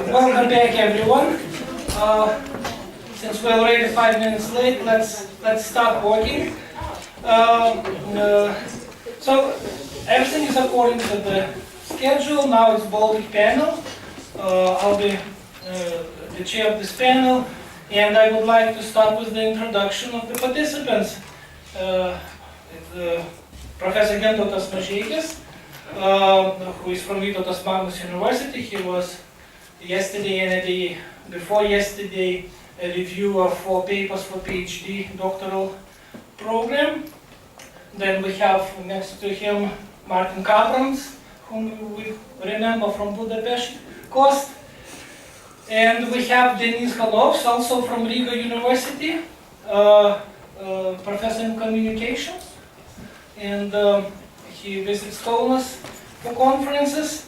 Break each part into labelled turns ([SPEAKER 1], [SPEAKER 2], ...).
[SPEAKER 1] Welcome back, everyone. Since we're already 5 minutes late, let's start working. So everything is according to the schedule. Now it's Baltic panel. I'll be the chair of this panel, and I would like to start with the introduction of the participants. Professor Gintautas Mažeikis, who is from Vytautas Magnus University. He was yesterday and the day before yesterday a reviewer for papers for PhD doctoral program. Then we have next to him Martin Kaprans, whom we remember from Budapest coast. And we have Deniss, Hanovs, also from Riga University, professor in communications. And he visits Kaunas for conferences.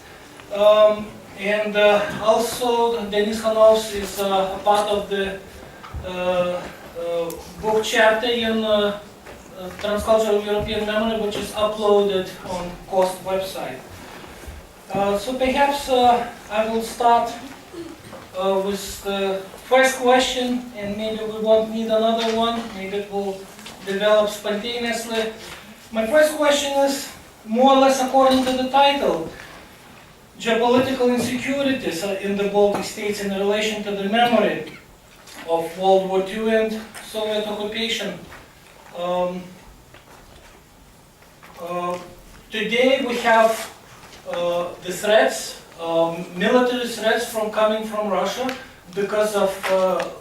[SPEAKER 1] And also Deniss Hanovs is a part of the book chapter in Transcultural European Memory, which is uploaded on COST website. So perhaps I will start with the first question, and maybe we won't need another one, maybe it will develop spontaneously. My first question is more or less according to the title: Geopolitical insecurities in the Baltic states in relation to the memory of World War II and Soviet occupation. Today we have the threats, military threats coming from Russia because of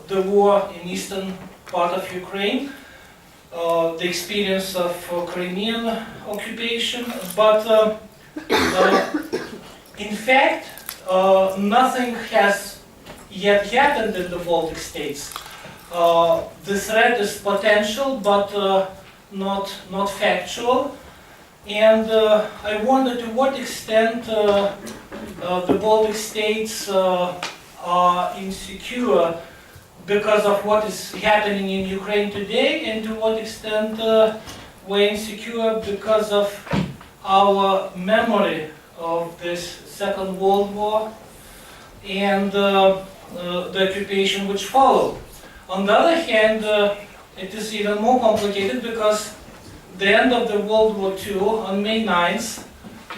[SPEAKER 1] the war in eastern part of Ukraine, the experience of Crimean occupation, but in fact, nothing has yet happened in the Baltic states. The threat is potential, but not factual. And I wonder to what extent the Baltic states are insecure because of what is happening in Ukraine today, and to what extent we're insecure because of our memory of this Second World War and the occupation which followed. On the other hand, it is even more complicated because the end of the World War II on May 9th,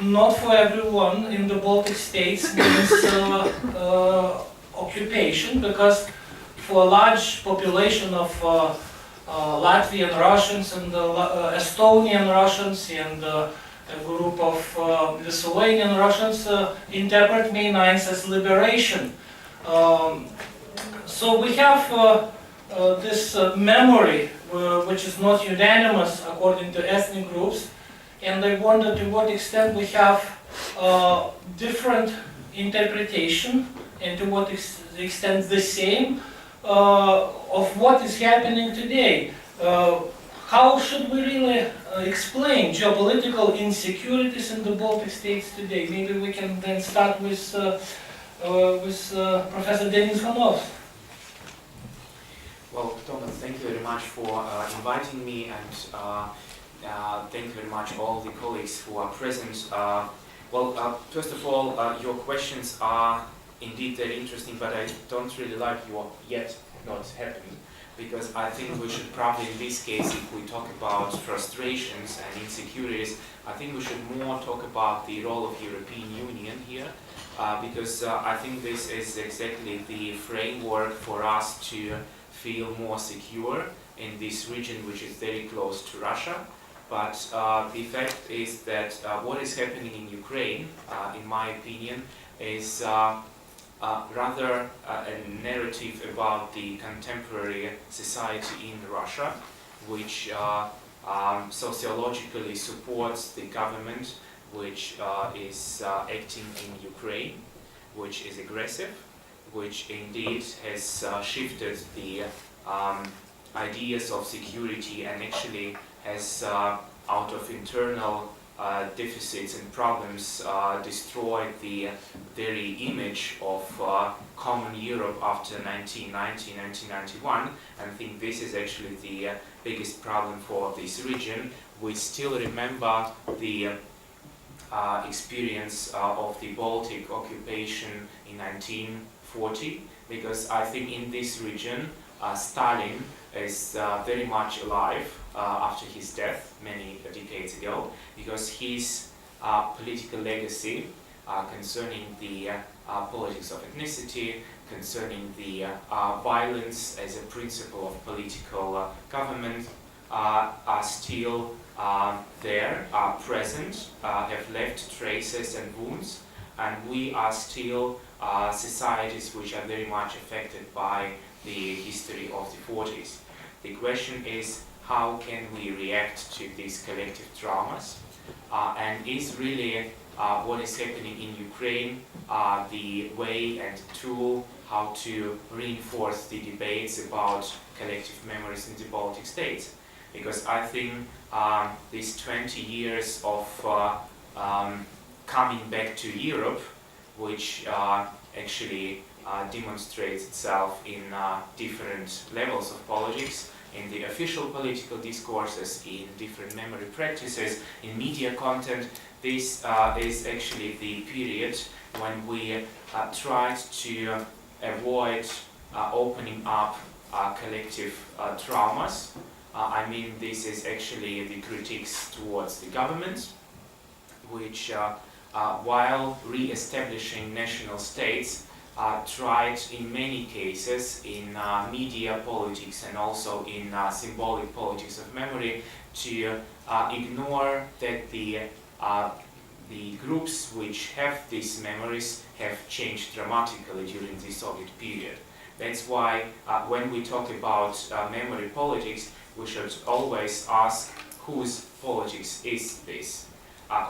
[SPEAKER 1] not for everyone in the Baltic states means occupation, because for a large population of Latvian Russians and Estonian Russians and a group of Lithuanian Russians interpret May 9th as liberation. So we have this memory which is not unanimous according to ethnic groups, and I wonder to what extent we have different interpretation and to what extent the same of what is happening today. How should we really explain geopolitical insecurities in the Baltic states today? Maybe we can then start with Professor Deniss Hanovs.
[SPEAKER 2] Well, Tomas, thank you very much for inviting me, and thank you very much all the colleagues who are present. First of all, your questions are indeed very interesting, but I don't really like your "yet not happening," because I think we should probably, in this case, if we talk about frustrations and insecurities, I think we should more talk about the role of European Union here, because I think this is exactly the framework for us to feel more secure in this region, which is very close to Russia. But the fact is that what is happening in Ukraine, in my opinion, is rather a narrative about the contemporary society in Russia, which sociologically supports the government which is acting in Ukraine, which is aggressive, which indeed has shifted the ideas of security and actually has, out of internal deficits and problems, destroyed the very image of common Europe after 1990, 1991. And I think this is actually the biggest problem for this region. We still remember the experience of the Baltic occupation in 1940, because I think in this region Stalin is very much alive after his death many decades ago, because his political legacy concerning the politics of ethnicity, concerning the violence as a principle of political government are still there, are present, have left traces and wounds, and we are still societies which are very much affected by the history of the 40s. The question is, how can we react to these collective traumas? And is really what is happening in Ukraine the way and tool how to reinforce the debates about collective memories in the Baltic states? Because I think these 20 years of coming back to Europe, which actually demonstrates itself in different levels of politics, in the official political discourses, in different memory practices, in media content. This is actually the period when we tried to avoid opening up collective traumas. I mean, this is actually the critiques towards the government, which while re-establishing national states, tried in many cases in media politics and also in symbolic politics of memory to ignore that the groups which have these memories have changed dramatically during the Soviet period. That's why when we talk about memory politics, we should always ask whose politics is this?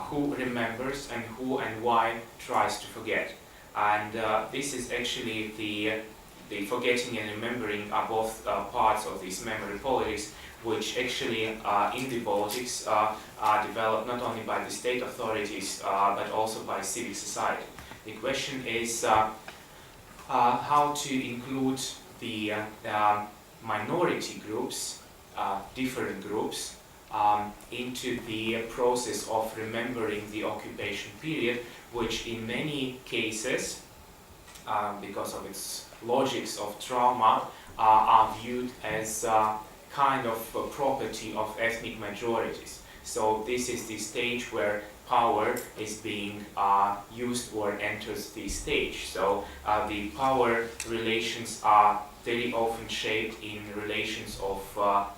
[SPEAKER 2] Who remembers and who and why tries to forget? And this is actually the forgetting and remembering are both parts of this memory politics, which actually in the Baltics are developed not only by the state authorities but also by civil society. The question is how to include the minority groups, different groups, into the process of remembering the occupation period, which in many cases, because of its logics of trauma, are viewed as kind of property of ethnic majorities. So this is the stage where power is being used or enters the stage. So the power relations are very often shaped in relations of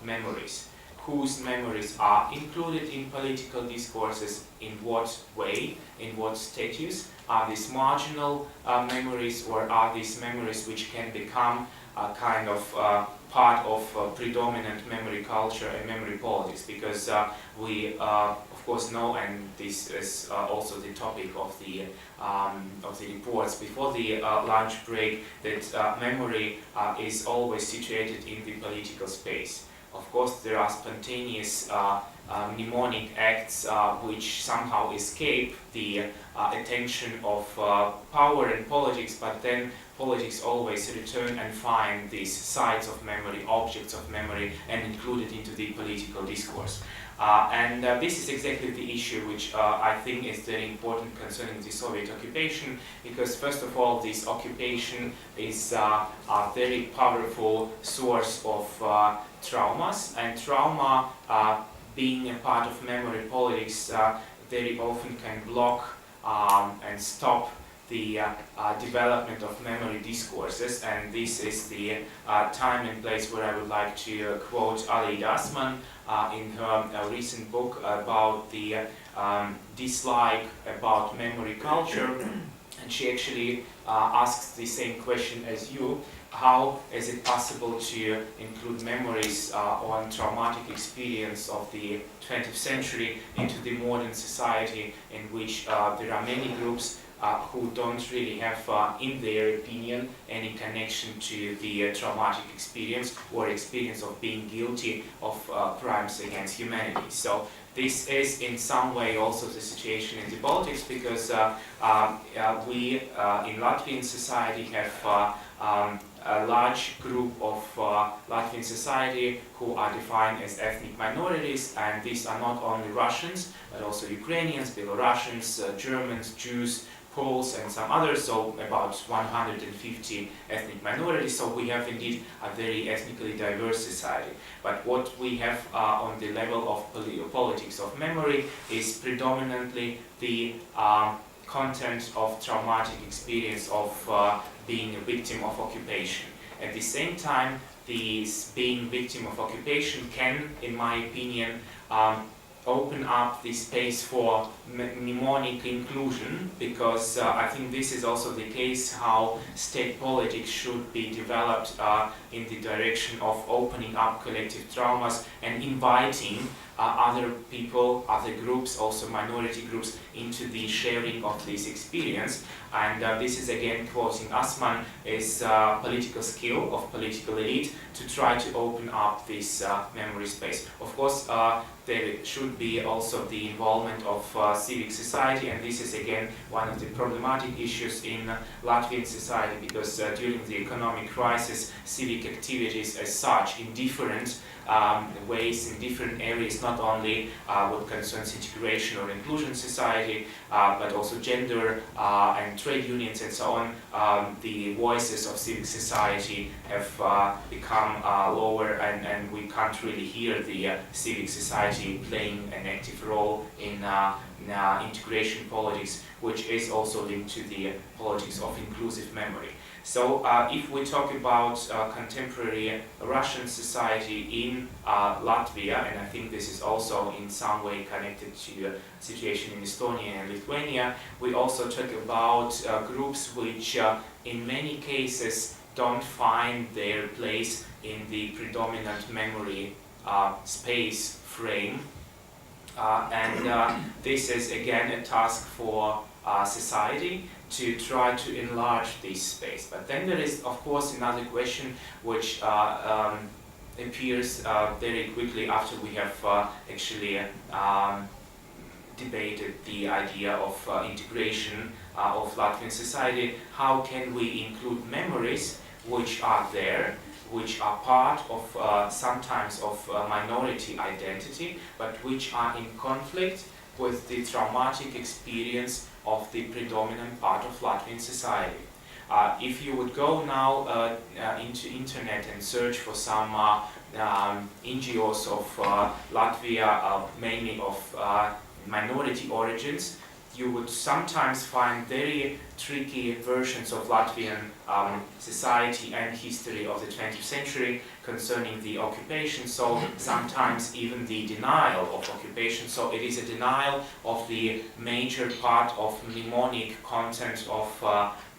[SPEAKER 2] memories. Whose memories are included in political discourses, in what way, in what status? Are these marginal memories, or are these memories which can become kind of part of predominant memory culture and memory politics? Because we of course know, and this is also the topic of the reports before the lunch break, that memory is always situated in the political space. Of course, there are spontaneous mnemonic acts which somehow escape the attention of power and politics, but then politics always return and find these sides of memory, objects of memory, and include it into the political discourse. And this is exactly the issue which I think is very important concerning the Soviet occupation, because first of all, this occupation is a very powerful source of traumas, and trauma, being a part of memory politics, very often can block and stop the development of memory discourses. And this is the time and place where I would like to quote Ali Dasman in her recent book about the dislike about memory culture. And she actually asks the same question as you. How is it possible to include memories on traumatic experience of the 20th century into the modern society in which there are many groups who don't really have, in their opinion, any connection to the traumatic experience or experience of being guilty of crimes against humanity. So this is in some way also the situation in the Baltics, because we in Latvian society have a large group of Latvian society who are defined as ethnic minorities, and these are not only Russians, but also Ukrainians, Belarusians, Germans, Jews, Poles, and some others, so about 150 ethnic minorities. So we have indeed a very ethnically diverse society. But what we have on the level of politics of memory is predominantly the content of traumatic experience of being a victim of occupation. At the same time, this being victim of occupation can, in my opinion, open up the space for mnemonic inclusion, because I think this is also the case how state politics should be developed in the direction of opening up collective traumas and inviting other people, other groups, also minority groups, into the sharing of this experience. And this is again quoting Assmann, is political skill of political elite to try to open up this memory space. Of course, there should be also the involvement of civic society, and this is again one of the problematic issues in Latvian society, because during the economic crisis, civic activities as such in different ways, in different areas, not only what concerns integration or inclusion society, but also gender and trade unions and so on, the voices of civic society have become lower, and we can't really hear the civic society playing an active role in integration politics, which is also linked to the politics of inclusive memory. So if we talk about contemporary Russian society in Latvia, and I think this is also in some way connected to the situation in Estonia and Lithuania, we also talk about groups which in many cases don't find their place in the predominant memory space frame. And this is again a task for society to try to enlarge this space. But then there is, of course, another question which appears very quickly after we have actually debated the idea of integration of Latvian society. How can we include memories which are there, which are part of sometimes of minority identity, but which are in conflict with the traumatic experience of the predominant part of Latvian society. If you would go now into internet and search for some NGOs of Latvia, mainly of minority origins, you would sometimes find very tricky versions of Latvian society and history of the 20th century concerning the occupation, so sometimes even the denial of occupation. So it is a denial of the major part of mnemonic content of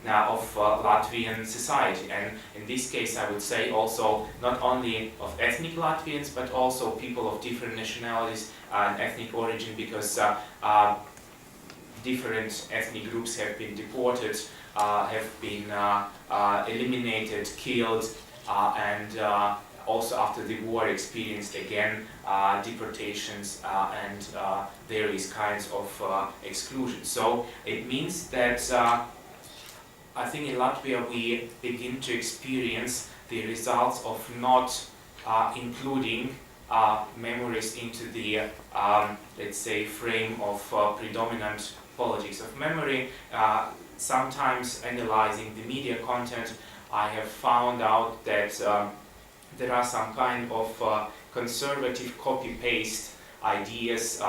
[SPEAKER 2] Latvian society, and in this case I would say also not only of ethnic Latvians, but also people of different nationalities and ethnic origin, because different ethnic groups have been deported, have been eliminated, killed, and also after the war experienced again deportations and various kinds of exclusion. So it means that I think in Latvia we begin to experience the results of not including memories into the, let's say, frame of predominant politics of memory. Sometimes analyzing the media content, I have found out that there are some kind of conservative copy-paste ideas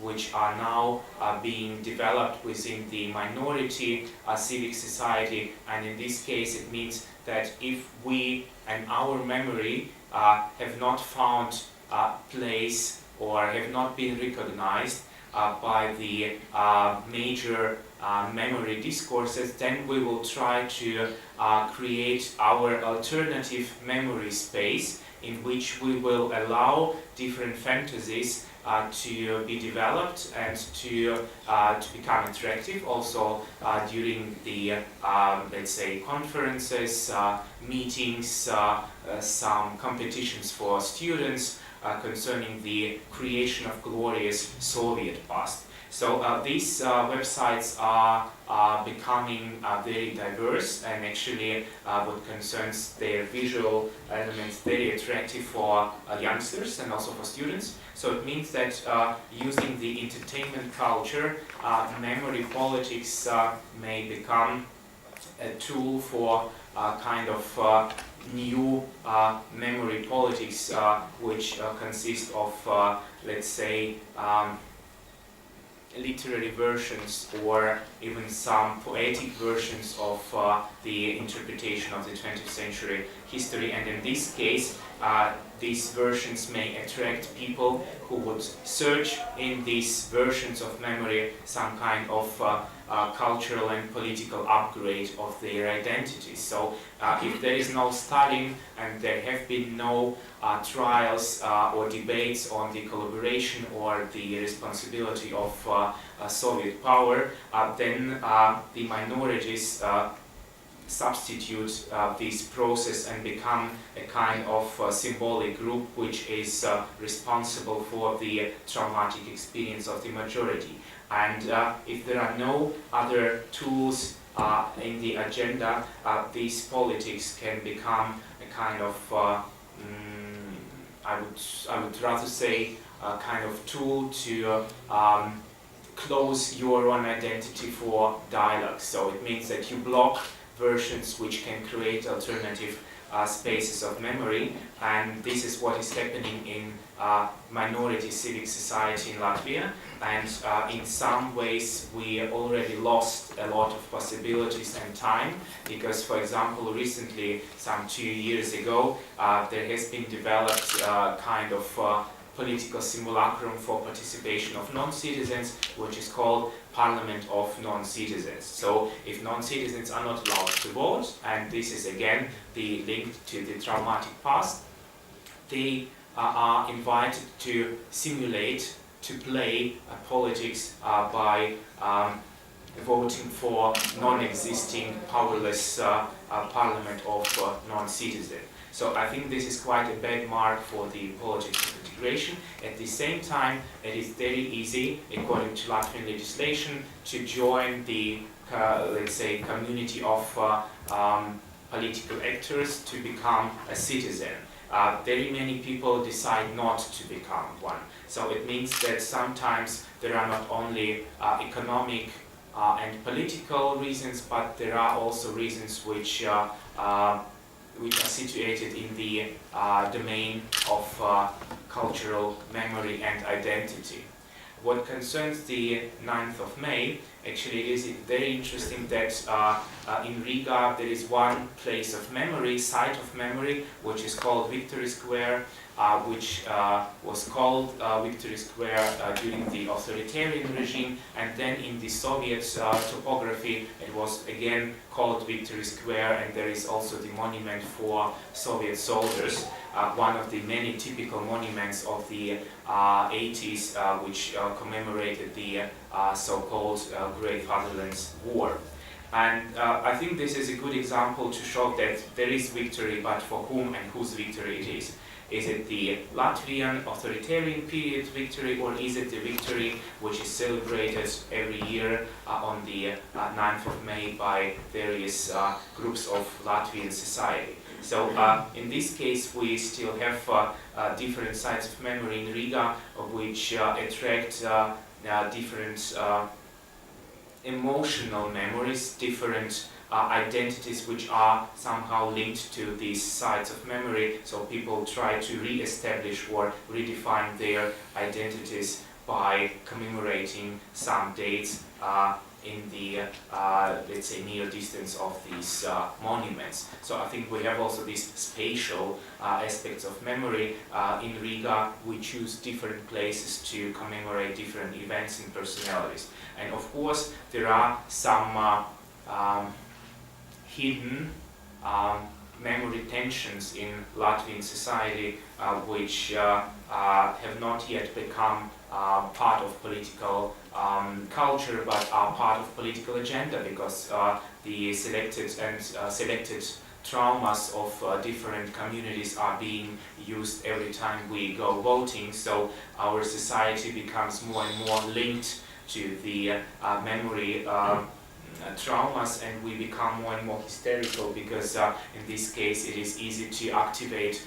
[SPEAKER 2] which are now being developed within the minority civic society, and in this case it means that if we and our memory have not found place or have not been recognized by the major memory discourses, then we will try to create our alternative memory space in which we will allow different fantasies to be developed and to become interactive. Also during the let's say conferences, meetings, some competitions for students concerning the creation of glorious Soviet past. So these websites are becoming very diverse, and actually what concerns their visual elements, very attractive for youngsters and also for students. So it means that using the entertainment culture, memory politics may become a tool for kind of new memory politics, which consists of, let's say, literary versions or even some poetic versions of the interpretation of the 20th century history. And in this case, these versions may attract people who would search in these versions of memory some kind of cultural and political upgrade of their identities. So if there is no studying and there have been no trials or debates on the collaboration or the responsibility of Soviet power, then the minorities substitute this process and become a kind of symbolic group which is responsible for the traumatic experience of the majority. And if there are no other tools in the agenda, these politics can become a kind of, I would rather say, a kind of tool to close your own identity for dialogue. So it means that you block versions which can create alternative spaces of memory, and this is what is happening in minority civic society in Latvia. And in some ways we already lost a lot of possibilities and time, because, for example, recently, some 2 years ago, there has been developed kind of political simulacrum for participation of non-citizens, which is called Parliament of Non-Citizens. So if non-citizens are not allowed to vote, and this is again the link to the traumatic past, they are invited to simulate, to play politics by voting for non-existing, powerless parliament of non-citizens. So I think this is quite a bad mark for the politics of integration. At the same time, it is very easy, according to Latvian legislation, to join the, let's say, community of political actors to become a citizen. Very many people decide not to become one. So it means that sometimes there are not only economic and political reasons, but there are also reasons which are situated in the domain of cultural memory and identity. What concerns the 9th of May, actually it is very interesting that in Riga there is one place of memory, site of memory, which is called Victory Square, which was called Victory Square during the authoritarian regime, and then in the Soviet topography it was again called Victory Square, and there is also the monument for Soviet soldiers, one of the many typical monuments of the 80s which commemorated the so-called Great Fatherland's War. And I think this is a good example to show that there is victory, but for whom and whose victory it is. Is it the Latvian authoritarian period victory, or is it the victory which is celebrated every year on the 9th of May by various groups of Latvian society? So in this case we still have different sites of memory in Riga which attract different emotional memories, different identities which are somehow linked to these sites of memory. So people try to re-establish or redefine their identities by commemorating some dates in the, let's say, near distance of these monuments. So I think we have also these spatial aspects of memory. In Riga, we choose different places to commemorate different events and personalities. And of course, there are some hidden memory tensions in Latvian society which have not yet become part of political culture, but are part of political agenda, because the selected traumas of different communities are being used every time we go voting. So our society becomes more and more linked to the memory traumas, and we become more and more hysterical, because in this case it is easy to activate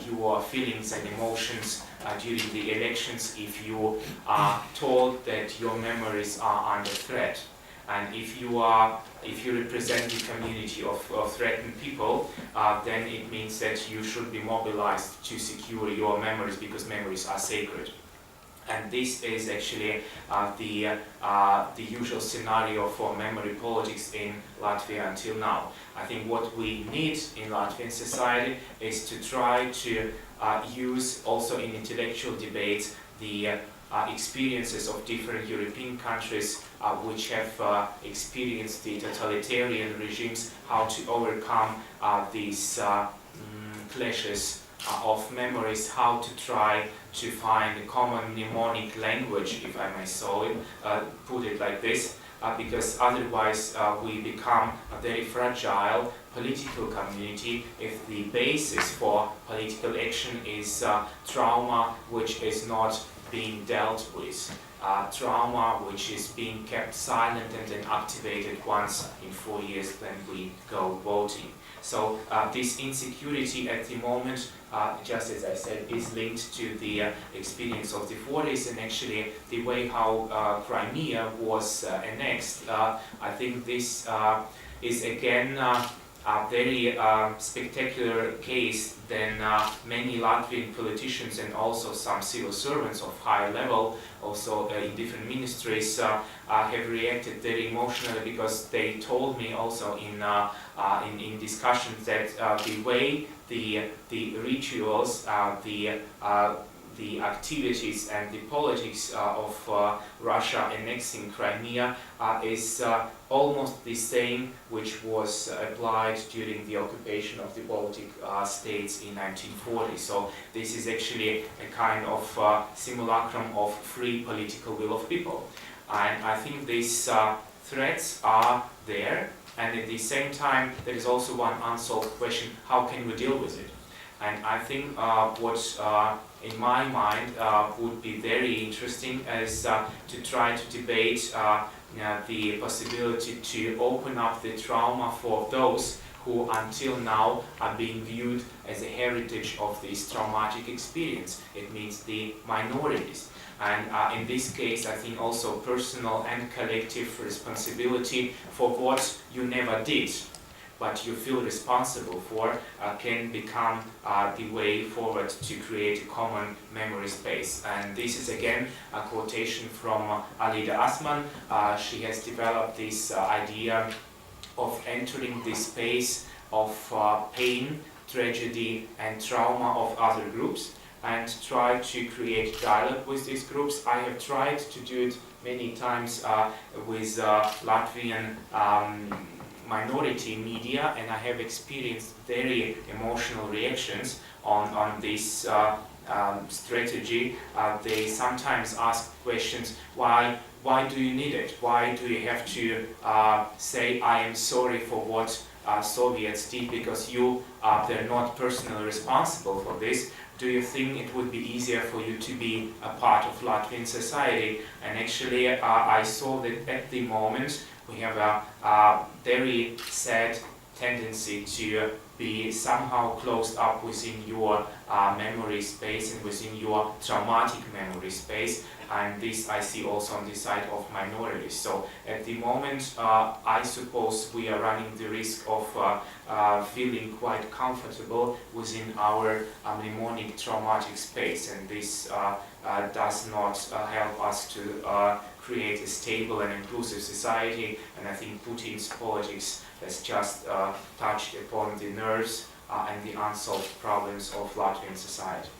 [SPEAKER 2] your feelings and emotions during the elections if you are told that your memories are under threat. And if you represent the community of threatened people, then it means that you should be mobilized to secure your memories, because memories are sacred. And this is actually the usual scenario for memory politics in Latvia until now. I think what we need in Latvian society is to try to use also in intellectual debates the experiences of different European countries which have experienced the totalitarian regimes, how to overcome these clashes of memories, how to try to find a common mnemonic language, if I may so put it like this, because otherwise we become a very fragile political community if the basis for political action is trauma which is not being dealt with, trauma which is being kept silent and then activated once in 4 years when we go voting. So this insecurity at the moment, just as I said, is linked to the experience of the 40s, and actually the way how Crimea was annexed. I think this is again a very spectacular case than many Latvian politicians and also some civil servants of high level, also in different ministries, have reacted very emotionally, because they told me also in discussions that the way the rituals, the activities and the politics of Russia annexing Crimea is almost the same which was applied during the occupation of the Baltic states in 1940. So this is actually a kind of simulacrum of free political will of people. And I think these threats are there, and at the same time there is also one unsolved question: how can we deal with it? And I think what in my mind would be very interesting is to try to debate the possibility to open up the trauma for those who until now are being viewed as a heritage of this traumatic experience. It means the minorities. And in this case, I think also personal and collective responsibility for what you never did, but you feel responsible for, can become the way forward to create a common memory space. And this is again a quotation from Alida Asman. She has developed this idea of entering the space of pain, tragedy and trauma of other groups, and try to create dialogue with these groups. I have tried to do it many times with Latvian minority media, and I have experienced very emotional reactions on this strategy. They sometimes ask questions: why do you need it? Why do you have to say I am sorry for what Soviets did, because they're not personally responsible for this? Do you think it would be easier for you to be a part of Latvian society? And actually I saw that at the moment we have a very sad tendency to be somehow closed up within your memory space and within your traumatic memory space. And this I see also on the side of minorities. So at the moment, I suppose we are running the risk of feeling quite comfortable within our mnemonic traumatic space, and this does not help us to create a stable and inclusive society, and I think Putin's politics has just touched upon the nerves and the unsolved problems of Latvian society.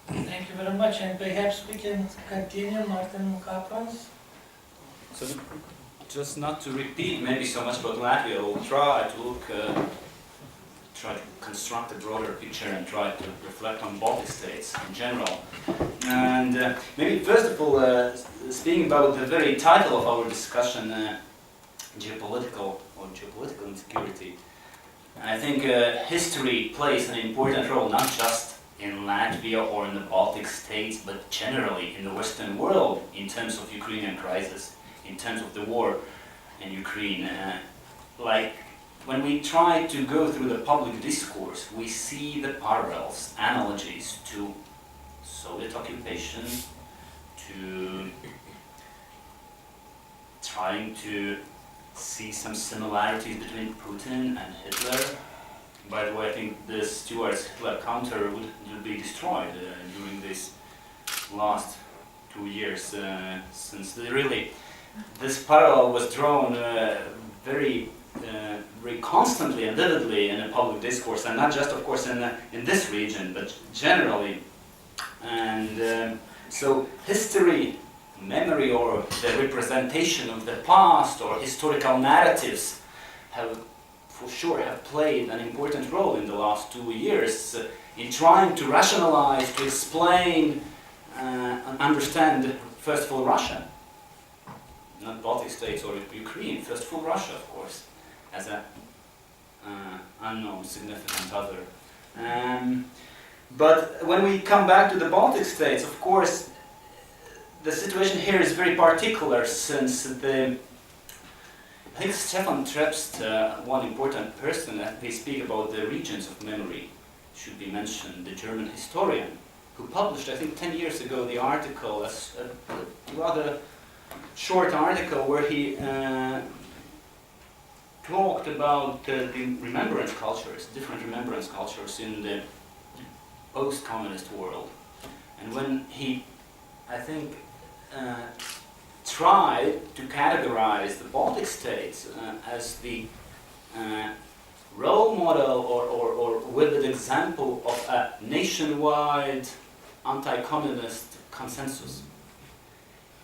[SPEAKER 1] Thank you very much, and perhaps we can continue, Martin Kaprans.
[SPEAKER 3] So, just not to repeat maybe so much about Latvia, we'll try to look, try to construct a broader picture and try to reflect on Baltic states in general. And maybe first of all, speaking about the very title of our discussion, geopolitical or geopolitical insecurity, I think history plays an important role, not just in Latvia or in the Baltic states, but generally in the Western world in terms of Ukrainian crisis, in terms of the war in Ukraine. Like when we try to go through the public discourse, we see the parallels, analogies to Soviet occupation, to trying to see some similarities between Putin and Hitler. By the way, I think the Stuarts-Hitler counter would be destroyed during these last 2 years, since this parallel was drawn very constantly and vividly in a public discourse, and not just, of course, in this region, but generally. And so history, memory, or the representation of the past, or historical narratives have played an important role in the last 2 years in trying to rationalize, to explain, and understand, first of all, Russia. Not Baltic states or Ukraine, first of all, Russia, of course, as an unknown significant other. But when we come back to the Baltic states, of course, the situation here is very particular, since I think Stefan Trebst, one important person that they speak about the regions of memory, should be mentioned, the German historian, who published, I think 10 years ago, the article, a rather short article where he talked about the remembrance cultures, different remembrance cultures in the post-communist world. And when he, I think, tried to categorize the Baltic states as the role model or vivid example of a nationwide anti-communist consensus.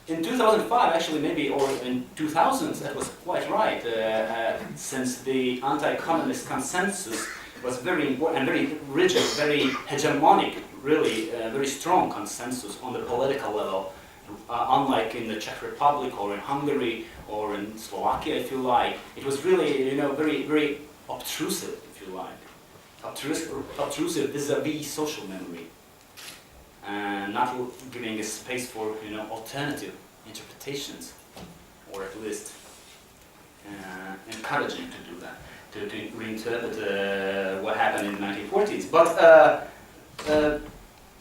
[SPEAKER 3] In 2005, actually, maybe, or in 2000s, that was quite right, since the anti-communist consensus was very important and very rigid, very hegemonic, really very strong consensus on the political level. Unlike in the Czech Republic or in Hungary or in Slovakia, if you like, it was really, very, very obtrusive, if you like, obtrusive vis-a-vis social memory, and not giving a space for, alternative interpretations, or at least encouraging to do that, to reinterpret what happened in the 1940s. But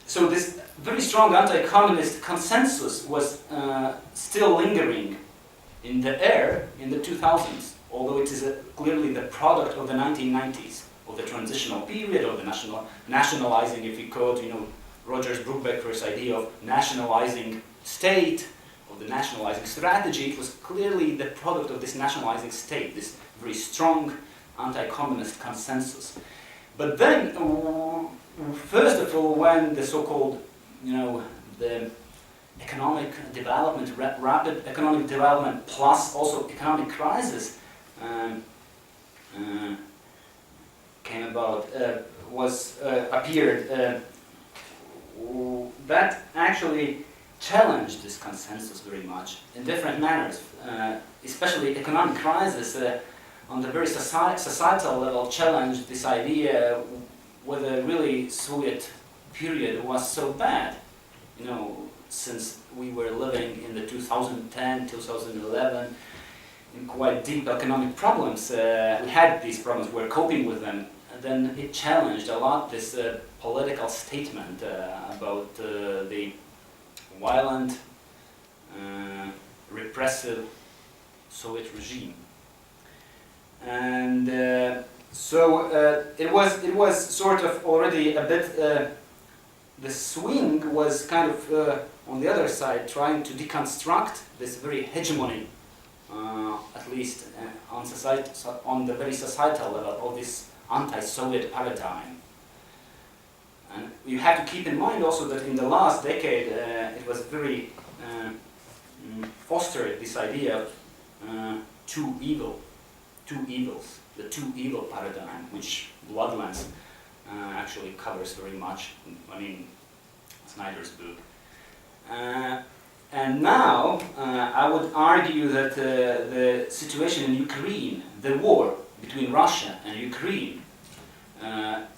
[SPEAKER 3] so this very strong anti-communist consensus was still lingering in the air in the 2000s, although it is clearly the product of the 1990s, of the transitional period, of the nationalizing, if you could, Rogers Brubaker's idea of nationalizing state, of the nationalizing strategy. It was clearly the product of this nationalizing state, this very strong anti-communist consensus. But then, first of all, when the so-called, the economic development, rapid economic development, plus also economic crisis came about, appeared, that actually challenged this consensus very much in different manners, especially economic crisis on the very societal level challenged this idea whether really Soviet period was so bad, since we were living in the 2010, 2011 in quite deep economic problems. We had these problems, we were coping with them. And then it challenged a lot this political statement about the violent, repressive Soviet regime. And so it was sort of already a bit
[SPEAKER 4] the swing was kind of on the other side, trying to deconstruct this very hegemony, at least on the very societal level, of this anti-Soviet paradigm. And you have to keep in mind also that in the last decade it was very fostered this idea of two evils, the two evil paradigm, which Bloodlands actually covers very much. I mean, Snyder's book. And now I would argue that the situation in Ukraine, the war between Russia and Ukraine,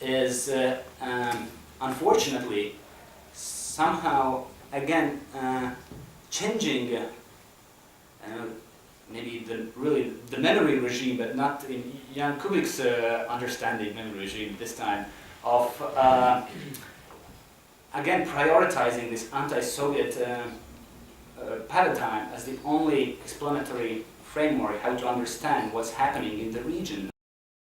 [SPEAKER 4] is unfortunately somehow again changing maybe the memory regime, but not in Jan Kubik's understanding memory regime this time, of again prioritizing this anti-Soviet paradigm as the only explanatory framework how to understand what's happening in the region